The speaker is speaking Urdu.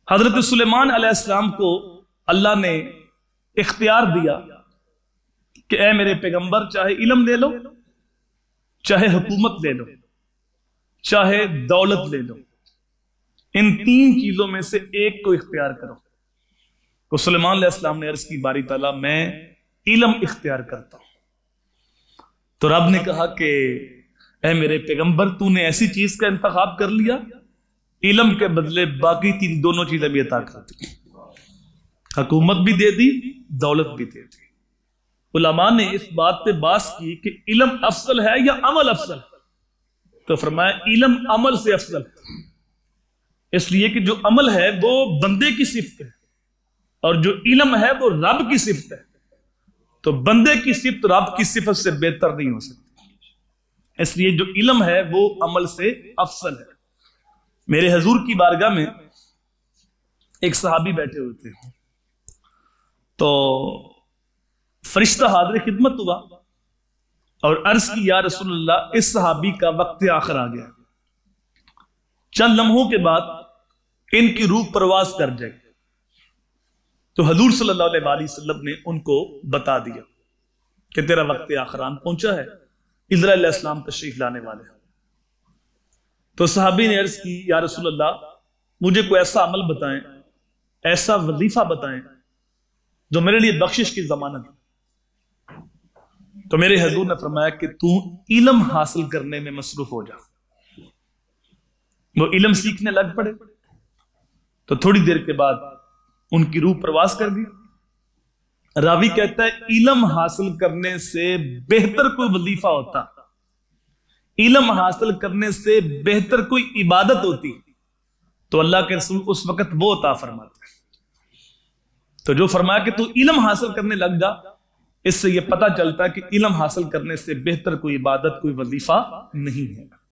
حضرت سلیمان علیہ السلام کو اللہ نے اختیار دیا کہ اے میرے پیغمبر، چاہے علم لے لو، چاہے حکومت لے لو، چاہے دولت لے لو، ان تین چیزوں میں سے ایک کو اختیار کرو۔ تو سلیمان علیہ السلام نے عرض کی، باری تعالیٰ میں علم اختیار کرتا ہوں۔ تو رب نے کہا کہ اے میرے پیغمبر، تو نے ایسی چیز کا انتخاب کر لیا، علم کے بدلے باقی تین دونوں چیزیں بھی عطا کر دی، حکومت بھی دے دی، دولت بھی دے دی۔ علماء نے اس بات پہ بحث کی کہ علم افضل ہے یا عمل افضل ہے، تو فرمایا علم عمل سے افضل ہے، اس لیے کہ جو عمل ہے وہ بندے کی صفت ہے اور جو علم ہے وہ رب کی صفت ہے، تو بندے کی صفت رب کی صفت سے بہتر نہیں ہو سکتی، اس لیے جو علم ہے وہ عمل سے افضل ہے۔ میرے حضور کی بارگاہ میں ایک صحابی بیٹھے ہوئے تھے، تو فرشتہ حاضر خدمت ہوا اور عرض کی، یا رسول اللہ، اس صحابی کا وقت آخر آ گیا، چند لمحوں کے بعد ان کی روح پرواز کر جائے گی۔ تو حضور صلی اللہ علیہ وآلہ وسلم نے ان کو بتا دیا کہ تیرا وقت آخران پہنچا ہے، اسرائیل علیہ السلام تشریف لانے والے ہیں۔ تو صحابی نے عرض کی، یا رسول اللہ، مجھے کوئی ایسا عمل بتائیں، ایسا وظیفہ بتائیں جو میرے لیے بخشش کی ضمانت ہے۔ تو میرے حضور نے فرمایا کہ تو علم حاصل کرنے میں مصروف ہو جا۔ وہ علم سیکھنے لگ پڑے، تو تھوڑی دیر کے بعد ان کی روح پرواز کر دی۔ راوی کہتا ہے علم حاصل کرنے سے بہتر کوئی وظیفہ ہوتا، علم حاصل کرنے سے بہتر کوئی عبادت ہوتی تو اللہ کے رسول اس وقت وہ عطا فرماتے۔ تو جو فرمایا کہ تو علم حاصل کرنے لگ جا، اس سے یہ پتہ چلتا ہے کہ علم حاصل کرنے سے بہتر کوئی عبادت، کوئی وظیفہ نہیں ہے۔